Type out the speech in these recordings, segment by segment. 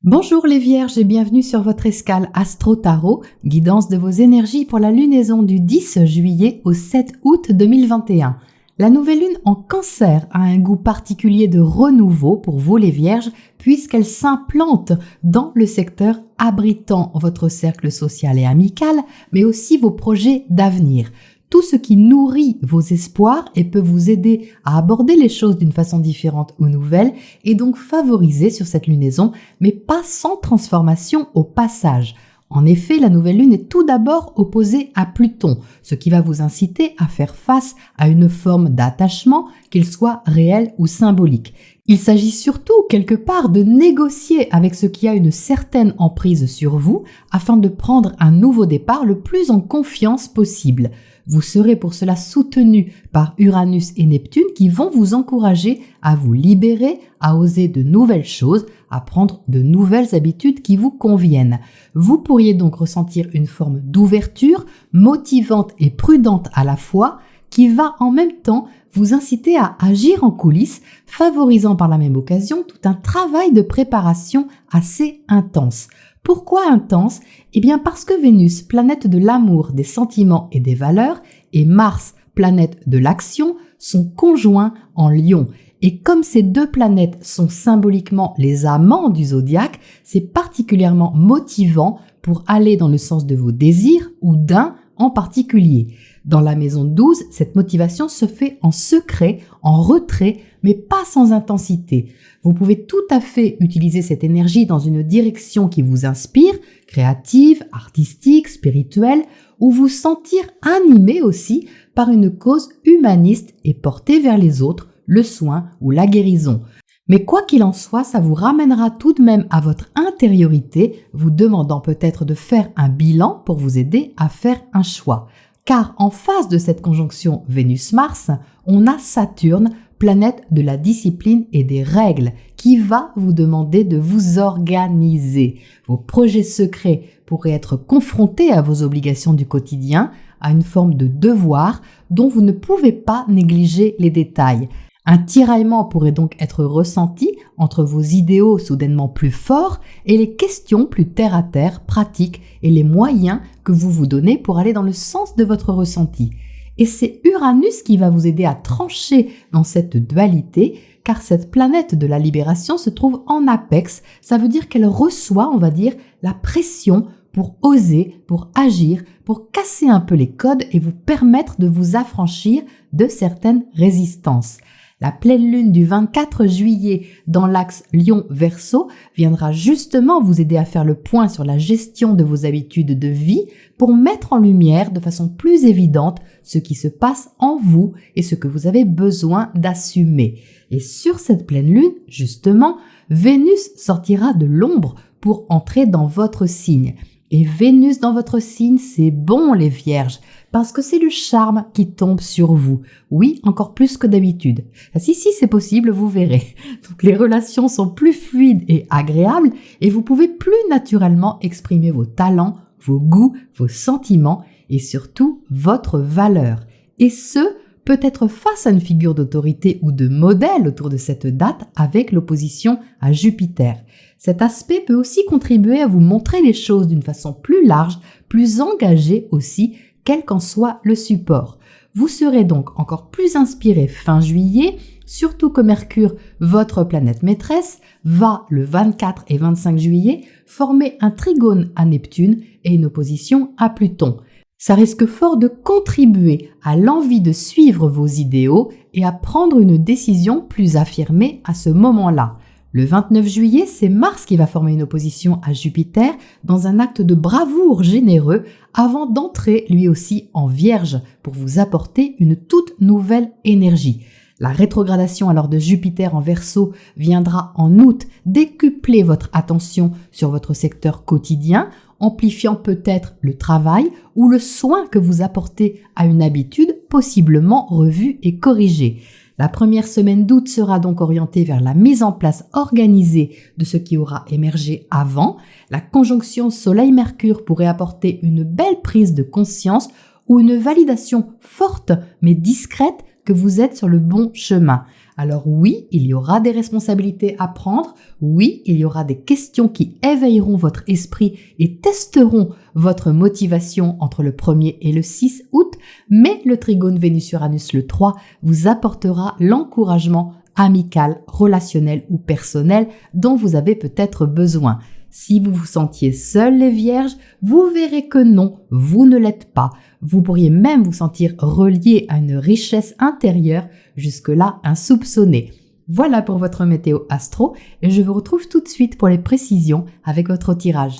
Bonjour les Vierges et bienvenue sur votre escale Astro Tarot, guidance de vos énergies pour la lunaison du 10 juillet au 7 août 2021. La nouvelle lune en Cancer a un goût particulier de renouveau pour vous les Vierges puisqu'elle s'implante dans le secteur abritant votre cercle social et amical, mais aussi vos projets d'avenir. Tout ce qui nourrit vos espoirs et peut vous aider à aborder les choses d'une façon différente ou nouvelle est donc favorisé sur cette lunaison, mais pas sans transformation au passage. En effet, la nouvelle lune est tout d'abord opposée à Pluton, ce qui va vous inciter à faire face à une forme d'attachement, qu'il soit réel ou symbolique. Il s'agit surtout quelque part de négocier avec ce qui a une certaine emprise sur vous afin de prendre un nouveau départ le plus en confiance possible. Vous serez pour cela soutenu par Uranus et Neptune qui vont vous encourager à vous libérer, à oser de nouvelles choses, à prendre de nouvelles habitudes qui vous conviennent. Vous pourriez donc ressentir une forme d'ouverture motivante et prudente à la fois qui va en même temps vous inciter à agir en coulisses, favorisant par la même occasion tout un travail de préparation assez intense. Pourquoi intense ? Eh bien parce que Vénus, planète de l'amour, des sentiments et des valeurs, et Mars, planète de l'action, sont conjoints en Lion. Et comme ces deux planètes sont symboliquement les amants du zodiaque, c'est particulièrement motivant pour aller dans le sens de vos désirs ou d'un en particulier. Dans la maison 12, cette motivation se fait en secret, en retrait, mais pas sans intensité. Vous pouvez tout à fait utiliser cette énergie dans une direction qui vous inspire, créative, artistique, spirituelle, ou vous sentir animé aussi par une cause humaniste et portée vers les autres, le soin ou la guérison. Mais quoi qu'il en soit, ça vous ramènera tout de même à votre intériorité, vous demandant peut-être de faire un bilan pour vous aider à faire un choix. Car en face de cette conjonction Vénus-Mars, on a Saturne, planète de la discipline et des règles, qui va vous demander de vous organiser. Vos projets secrets pourraient être confrontés à vos obligations du quotidien, à une forme de devoir dont vous ne pouvez pas négliger les détails. Un tiraillement pourrait donc être ressenti entre vos idéaux soudainement plus forts et les questions plus terre-à-terre, pratiques et les moyens que vous vous donnez pour aller dans le sens de votre ressenti. Et c'est Uranus qui va vous aider à trancher dans cette dualité, car cette planète de la libération se trouve en apex. Ça veut dire qu'elle reçoit, on va dire, la pression pour oser, pour agir, pour casser un peu les codes et vous permettre de vous affranchir de certaines résistances. La pleine lune du 24 juillet dans l'axe Lion-Verseau viendra justement vous aider à faire le point sur la gestion de vos habitudes de vie pour mettre en lumière de façon plus évidente ce qui se passe en vous et ce que vous avez besoin d'assumer. Et sur cette pleine lune, justement, Vénus sortira de l'ombre pour entrer dans votre signe. Et Vénus dans votre signe, c'est bon les Vierges, parce que c'est le charme qui tombe sur vous. Oui, encore plus que d'habitude. Si, c'est possible, vous verrez. Donc les relations sont plus fluides et agréables et vous pouvez plus naturellement exprimer vos talents, vos goûts, vos sentiments et surtout votre valeur. Et ce, peut-être face à une figure d'autorité ou de modèle autour de cette date avec l'opposition à Jupiter. Cet aspect peut aussi contribuer à vous montrer les choses d'une façon plus large, plus engagée aussi, quel qu'en soit le support. Vous serez donc encore plus inspiré fin juillet, surtout que Mercure, votre planète maîtresse, va le 24 et 25 juillet former un trigone à Neptune et une opposition à Pluton. Ça risque fort de contribuer à l'envie de suivre vos idéaux et à prendre une décision plus affirmée à ce moment-là. Le 29 juillet, c'est Mars qui va former une opposition à Jupiter dans un acte de bravoure généreux avant d'entrer lui aussi en Vierge pour vous apporter une toute nouvelle énergie. La rétrogradation alors de Jupiter en Verseau viendra en août décupler votre attention sur votre secteur quotidien, amplifiant peut-être le travail ou le soin que vous apportez à une habitude possiblement revue et corrigée. La première semaine d'août sera donc orientée vers la mise en place organisée de ce qui aura émergé avant. La conjonction Soleil-Mercure pourrait apporter une belle prise de conscience ou une validation forte mais discrète que vous êtes sur le bon chemin. Alors oui, il y aura des responsabilités à prendre, oui, il y aura des questions qui éveilleront votre esprit et testeront votre motivation entre le 1er et le 6 août, mais le trigone Vénus-Uranus le 3 vous apportera l'encouragement amical, relationnel ou personnel dont vous avez peut-être besoin. Si vous vous sentiez seul les vierges, vous verrez que non, vous ne l'êtes pas. Vous pourriez même vous sentir relié à une richesse intérieure, jusque-là insoupçonnée. Voilà pour votre météo astro et je vous retrouve tout de suite pour les précisions avec votre tirage.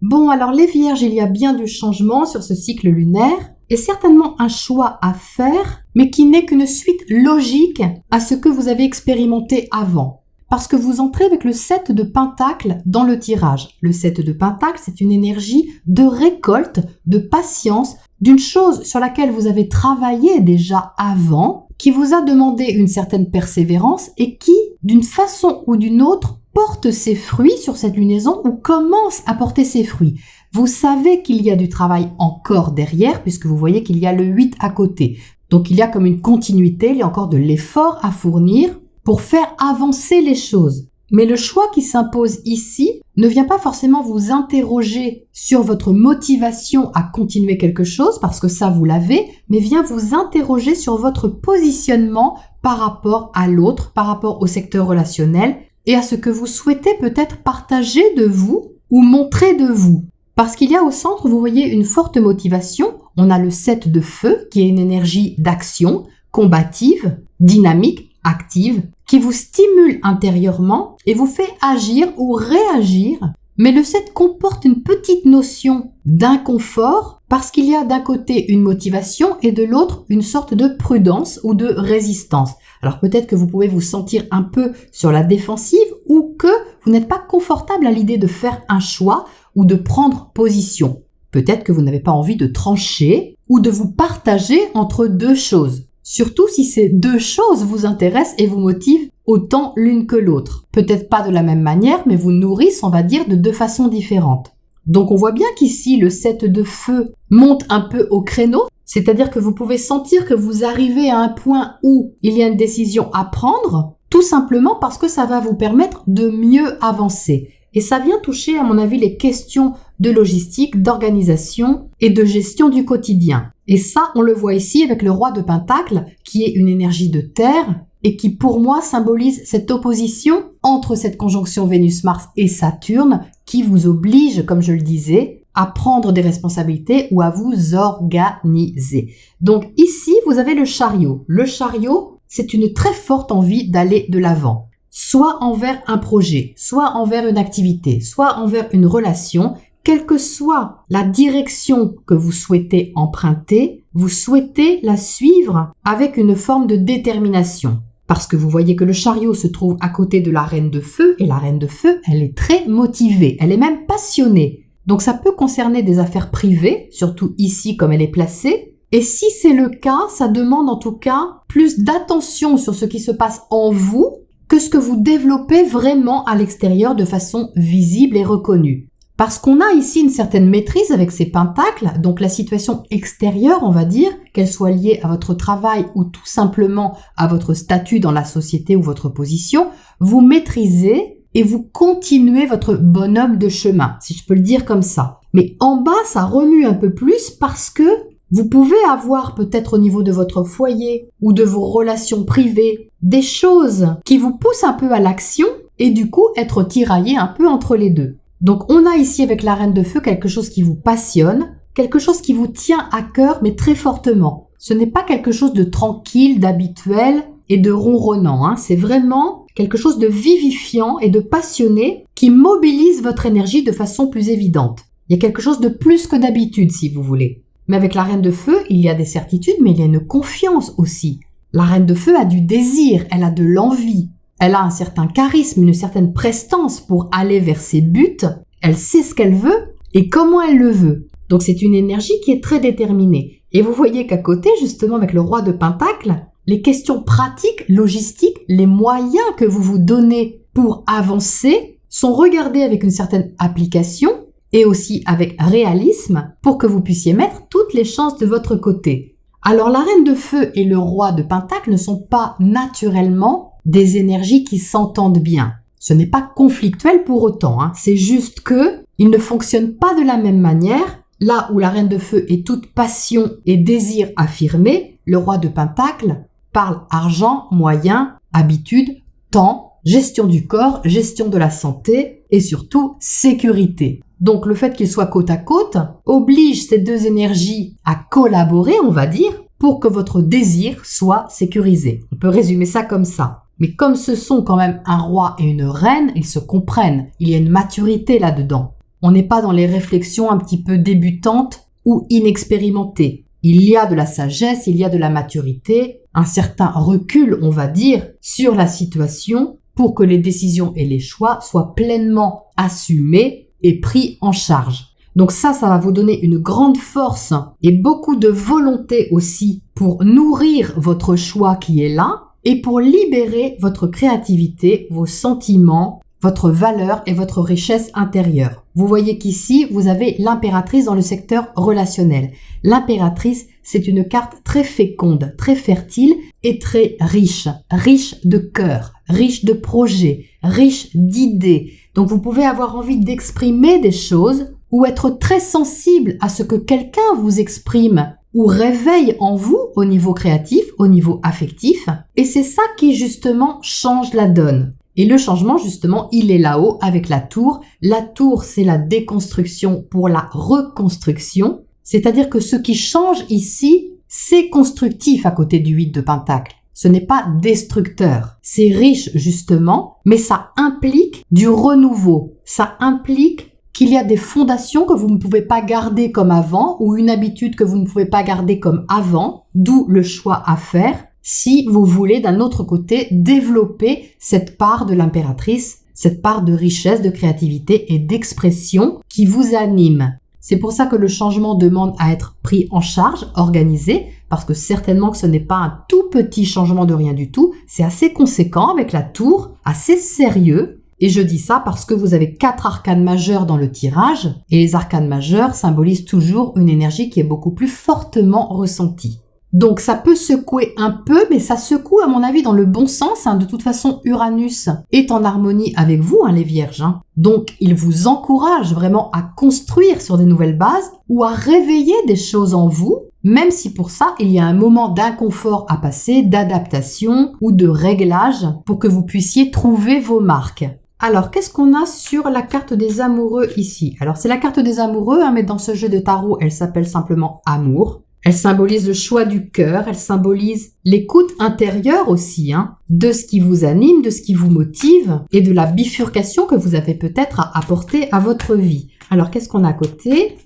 Bon, alors les vierges, il y a bien du changement sur ce cycle lunaire et certainement un choix à faire, mais qui n'est qu'une suite logique à ce que vous avez expérimenté avant. Parce que vous entrez avec le 7 de Pentacle dans le tirage. Le 7 de Pentacle, c'est une énergie de récolte, de patience, d'une chose sur laquelle vous avez travaillé déjà avant, qui vous a demandé une certaine persévérance et qui, d'une façon ou d'une autre, porte ses fruits sur cette lunaison ou commence à porter ses fruits. Vous savez qu'il y a du travail encore derrière, puisque vous voyez qu'il y a le 8 à côté. Donc il y a comme une continuité, il y a encore de l'effort à fournir pour faire avancer les choses. Mais le choix qui s'impose ici ne vient pas forcément vous interroger sur votre motivation à continuer quelque chose, parce que ça vous l'avez, mais vient vous interroger sur votre positionnement par rapport à l'autre, par rapport au secteur relationnel et à ce que vous souhaitez peut-être partager de vous ou montrer de vous. Parce qu'il y a au centre, vous voyez, une forte motivation. On a le 7 de feu qui est une énergie d'action, combative, dynamique, active, qui vous stimule intérieurement et vous fait agir ou réagir. Mais le 7 comporte une petite notion d'inconfort parce qu'il y a d'un côté une motivation et de l'autre une sorte de prudence ou de résistance. Alors peut-être que vous pouvez vous sentir un peu sur la défensive ou que vous n'êtes pas confortable à l'idée de faire un choix ou de prendre position. Peut-être que vous n'avez pas envie de trancher ou de vous partager entre deux choses. Surtout si ces deux choses vous intéressent et vous motivent autant l'une que l'autre. Peut-être pas de la même manière, mais vous nourrissent, on va dire, de deux façons différentes. Donc on voit bien qu'ici, le 7 de feu monte un peu au créneau, c'est-à-dire que vous pouvez sentir que vous arrivez à un point où il y a une décision à prendre, tout simplement parce que ça va vous permettre de mieux avancer. Et ça vient toucher, à mon avis, les questions de logistique, d'organisation et de gestion du quotidien. Et ça, on le voit ici avec le roi de Pentacle, qui est une énergie de terre et qui, pour moi, symbolise cette opposition entre cette conjonction Vénus-Mars et Saturne qui vous oblige, comme je le disais, à prendre des responsabilités ou à vous organiser. Donc ici, vous avez le chariot. Le chariot, c'est une très forte envie d'aller de l'avant. Soit envers un projet, soit envers une activité, soit envers une relation, quelle que soit la direction que vous souhaitez emprunter, vous souhaitez la suivre avec une forme de détermination. Parce que vous voyez que le chariot se trouve à côté de la reine de feu, et la reine de feu, elle est très motivée, elle est même passionnée. Donc ça peut concerner des affaires privées, surtout ici comme elle est placée. Et si c'est le cas, ça demande en tout cas plus d'attention sur ce qui se passe en vous que ce que vous développez vraiment à l'extérieur de façon visible et reconnue. Parce qu'on a ici une certaine maîtrise avec ces pentacles, donc la situation extérieure, on va dire, qu'elle soit liée à votre travail ou tout simplement à votre statut dans la société ou votre position, vous maîtrisez et vous continuez votre bonhomme de chemin, si je peux le dire comme ça. Mais en bas, ça remue un peu plus parce que vous pouvez avoir peut-être au niveau de votre foyer ou de vos relations privées des choses qui vous poussent un peu à l'action et du coup être tiraillé un peu entre les deux. Donc on a ici avec la reine de feu quelque chose qui vous passionne, quelque chose qui vous tient à cœur mais très fortement. Ce n'est pas quelque chose de tranquille, d'habituel et de ronronnant, c'est vraiment quelque chose de vivifiant et de passionné qui mobilise votre énergie de façon plus évidente. Il y a quelque chose de plus que d'habitude si vous voulez. Mais avec la reine de feu, il y a des certitudes mais il y a une confiance aussi. La reine de feu a du désir, elle a de l'envie. Elle a un certain charisme, une certaine prestance pour aller vers ses buts. Elle sait ce qu'elle veut et comment elle le veut. Donc c'est une énergie qui est très déterminée. Et vous voyez qu'à côté, justement, avec le roi de Pentacle, les questions pratiques, logistiques, les moyens que vous vous donnez pour avancer sont regardés avec une certaine application et aussi avec réalisme pour que vous puissiez mettre toutes les chances de votre côté. Alors la reine de feu et le roi de pentacle ne sont pas naturellement des énergies qui s'entendent bien. Ce n'est pas conflictuel pour autant, c'est juste que ils ne fonctionnent pas de la même manière. Là où la reine de feu est toute passion et désir affirmé, le roi de pentacle parle argent, moyens, habitude, temps, gestion du corps, gestion de la santé et surtout sécurité. Donc le fait qu'ils soient côte à côte oblige ces deux énergies à collaborer, on va dire, pour que votre désir soit sécurisé. On peut résumer ça comme ça. Mais comme ce sont quand même un roi et une reine, ils se comprennent. Il y a une maturité là-dedans. On n'est pas dans les réflexions un petit peu débutantes ou inexpérimentées. Il y a de la sagesse, il y a de la maturité, un certain recul, on va dire, sur la situation pour que les décisions et les choix soient pleinement assumés et pris en charge. Donc ça va vous donner une grande force et beaucoup de volonté aussi pour nourrir votre choix qui est là et pour libérer votre créativité, vos sentiments, votre valeur et votre richesse intérieure. Vous voyez qu'ici, vous avez l'impératrice dans le secteur relationnel. L'impératrice, c'est une carte très féconde, très fertile et très riche. Riche de cœur, riche de projets, riche d'idées. Donc vous pouvez avoir envie d'exprimer des choses ou être très sensible à ce que quelqu'un vous exprime ou réveille en vous au niveau créatif, au niveau affectif. Et c'est ça qui justement change la donne. Et le changement, justement, il est là-haut avec la tour. La tour, c'est la déconstruction pour la reconstruction. C'est-à-dire que ce qui change ici, c'est constructif à côté du 8 de pentacle. Ce n'est pas destructeur. C'est riche, justement, mais ça implique du renouveau. Ça implique qu'il y a des fondations que vous ne pouvez pas garder comme avant ou une habitude que vous ne pouvez pas garder comme avant, d'où le choix à faire si vous voulez d'un autre côté développer cette part de l'impératrice, cette part de richesse, de créativité et d'expression qui vous anime. C'est pour ça que le changement demande à être pris en charge, organisé, parce que certainement que ce n'est pas un tout petit changement de rien du tout, c'est assez conséquent avec la tour, assez sérieux. Et je dis ça parce que vous avez 4 arcanes majeurs dans le tirage, et les arcanes majeurs symbolisent toujours une énergie qui est beaucoup plus fortement ressentie. Donc ça peut secouer un peu, mais ça secoue à mon avis dans le bon sens. De toute façon, Uranus est en harmonie avec vous, les vierges. Donc il vous encourage vraiment à construire sur des nouvelles bases ou à réveiller des choses en vous, même si pour ça, il y a un moment d'inconfort à passer, d'adaptation ou de réglage pour que vous puissiez trouver vos marques. Alors, qu'est-ce qu'on a sur la carte des amoureux ici? Alors, c'est la carte des amoureux, mais dans ce jeu de tarot, elle s'appelle simplement Amour. Elle symbolise le choix du cœur, elle symbolise l'écoute intérieure aussi, de ce qui vous anime, de ce qui vous motive et de la bifurcation que vous avez peut-être à apporter à votre vie. Alors, qu'est-ce qu'on a à côté?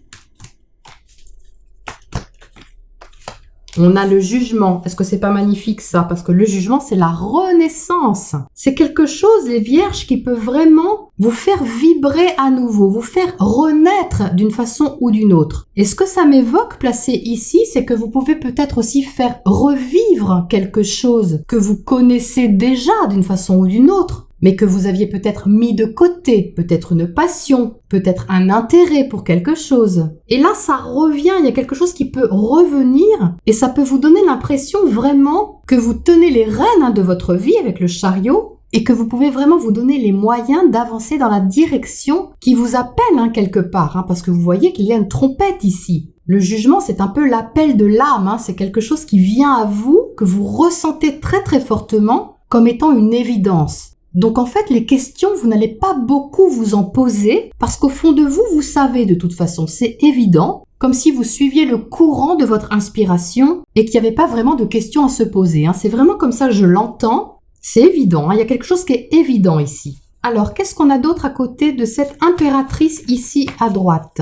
On a le jugement. Est-ce que c'est pas magnifique ça? Parce que le jugement, c'est la renaissance. C'est quelque chose, les vierges, qui peut vraiment vous faire vibrer à nouveau, vous faire renaître d'une façon ou d'une autre. Et ce que ça m'évoque placé ici, c'est que vous pouvez peut-être aussi faire revivre quelque chose que vous connaissez déjà d'une façon ou d'une autre, mais que vous aviez peut-être mis de côté, peut-être une passion, peut-être un intérêt pour quelque chose. Et là, ça revient, il y a quelque chose qui peut revenir et ça peut vous donner l'impression vraiment que vous tenez les rênes de votre vie avec le chariot et que vous pouvez vraiment vous donner les moyens d'avancer dans la direction qui vous appelle quelque part, parce que vous voyez qu'il y a une trompette ici. Le jugement, c'est un peu l'appel de l'âme, c'est quelque chose qui vient à vous, que vous ressentez très très fortement comme étant une évidence. Donc en fait, les questions, vous n'allez pas beaucoup vous en poser parce qu'au fond de vous, vous savez de toute façon, c'est évident, comme si vous suiviez le courant de votre inspiration et qu'il n'y avait pas vraiment de questions à se poser. C'est vraiment comme ça que je l'entends, c'est évident, il y a quelque chose qui est évident ici. Alors, qu'est-ce qu'on a d'autre à côté de cette impératrice ici à droite?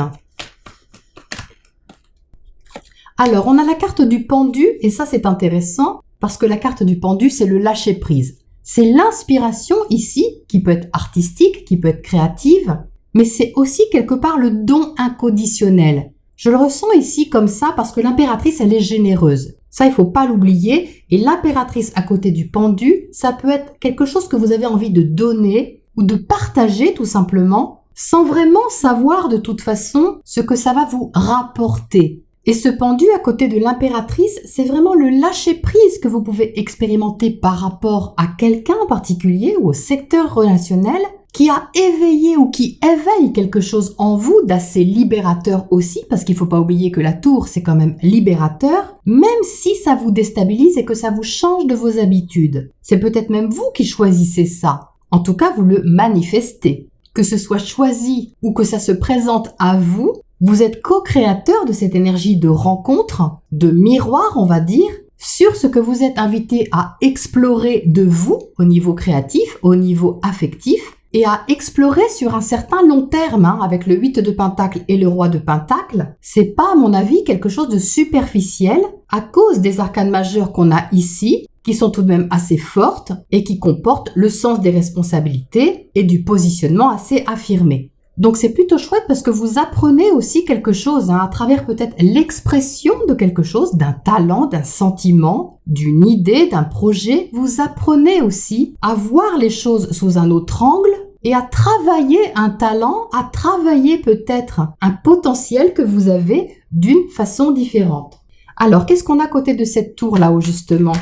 Alors, on a la carte du pendu et ça c'est intéressant parce que la carte du pendu, c'est le lâcher-prise. C'est l'inspiration ici, qui peut être artistique, qui peut être créative, mais c'est aussi quelque part le don inconditionnel. Je le ressens ici comme ça parce que l'impératrice, elle est généreuse. Ça, il faut pas l'oublier. Et l'impératrice à côté du pendu, ça peut être quelque chose que vous avez envie de donner ou de partager tout simplement, sans vraiment savoir de toute façon ce que ça va vous rapporter. Et ce pendu à côté de l'impératrice, c'est vraiment le lâcher-prise que vous pouvez expérimenter par rapport à quelqu'un en particulier ou au secteur relationnel qui a éveillé ou qui éveille quelque chose en vous d'assez libérateur aussi, parce qu'il ne faut pas oublier que la tour, c'est quand même libérateur, même si ça vous déstabilise et que ça vous change de vos habitudes. C'est peut-être même vous qui choisissez ça. En tout cas, vous le manifestez. Que ce soit choisi ou que ça se présente à vous, vous êtes co-créateur de cette énergie de rencontre, de miroir, on va dire, sur ce que vous êtes invité à explorer de vous au niveau créatif, au niveau affectif, et à explorer sur un certain long terme, avec le 8 de Pentacle et le Roi de Pentacle. C'est pas, à mon avis, quelque chose de superficiel à cause des arcanes majeures qu'on a ici, qui sont tout de même assez fortes et qui comportent le sens des responsabilités et du positionnement assez affirmé. Donc c'est plutôt chouette parce que vous apprenez aussi quelque chose à travers peut-être l'expression de quelque chose, d'un talent, d'un sentiment, d'une idée, d'un projet. Vous apprenez aussi à voir les choses sous un autre angle et à travailler un talent, à travailler peut-être un potentiel que vous avez d'une façon différente. Alors, qu'est-ce qu'on a à côté de cette tour là-haut justement ?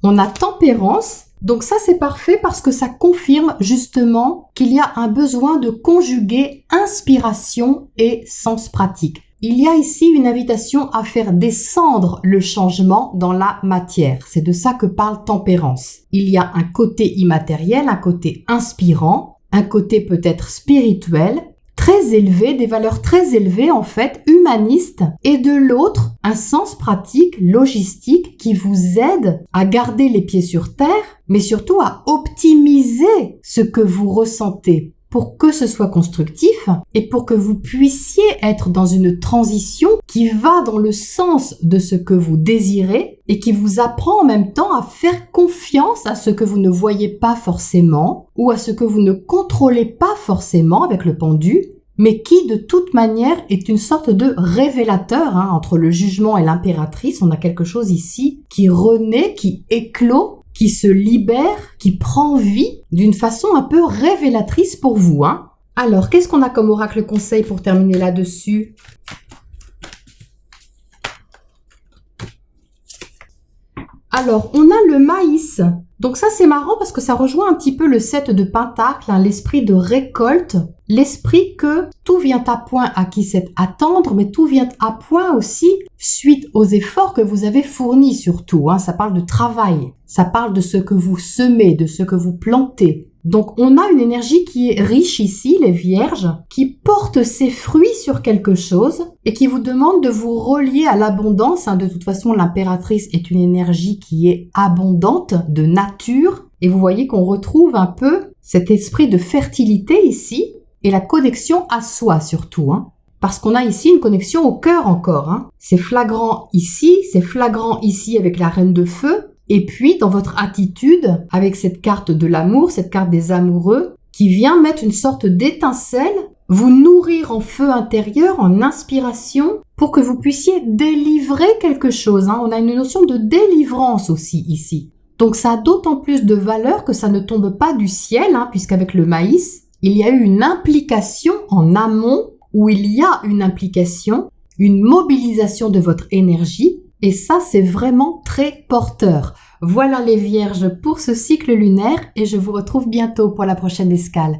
On a tempérance. Donc ça, c'est parfait parce que ça confirme justement qu'il y a un besoin de conjuguer inspiration et sens pratique. Il y a ici une invitation à faire descendre le changement dans la matière. C'est de ça que parle tempérance. Il y a un côté immatériel, un côté inspirant, un côté peut-être spirituel, très élevé, des valeurs très élevées en fait, humanistes, et de l'autre, un sens pratique, logistique qui vous aide à garder les pieds sur terre, mais surtout à optimiser ce que vous ressentez pour que ce soit constructif et pour que vous puissiez être dans une transition qui va dans le sens de ce que vous désirez et qui vous apprend en même temps à faire confiance à ce que vous ne voyez pas forcément ou à ce que vous ne contrôlez pas forcément avec le pendu, mais qui de toute manière est une sorte de révélateur entre le jugement et l'impératrice. On a quelque chose ici qui renaît, qui éclot, qui se libère, qui prend vie d'une façon un peu révélatrice pour vous. Alors, qu'est-ce qu'on a comme oracle conseil pour terminer là-dessus ? Alors, on a le maïs. Donc ça, c'est marrant parce que ça rejoint un petit peu le 7 de Pentacle, l'esprit de récolte, l'esprit que tout vient à point à qui c'est attendre, mais tout vient à point aussi suite aux efforts que vous avez fournis surtout. Ça parle de travail, ça parle de ce que vous semez, de ce que vous plantez. Donc on a une énergie qui est riche ici, les vierges, qui porte ses fruits sur quelque chose et qui vous demande de vous relier à l'abondance. De toute façon, l'impératrice est une énergie qui est abondante de nature. Et vous voyez qu'on retrouve un peu cet esprit de fertilité ici et la connexion à soi surtout. Parce qu'on a ici une connexion au cœur encore. C'est flagrant ici avec la reine de feu. Et puis, dans votre attitude, avec cette carte de l'amour, cette carte des amoureux, qui vient mettre une sorte d'étincelle, vous nourrir en feu intérieur, en inspiration, pour que vous puissiez délivrer quelque chose. On a une notion de délivrance aussi ici. Donc, ça a d'autant plus de valeur que ça ne tombe pas du ciel, puisqu'avec le maïs, il y a eu une implication en amont, où il y a une implication, une mobilisation de votre énergie. Et ça, c'est vraiment très porteur. Voilà les vierges pour ce cycle lunaire et je vous retrouve bientôt pour la prochaine escale.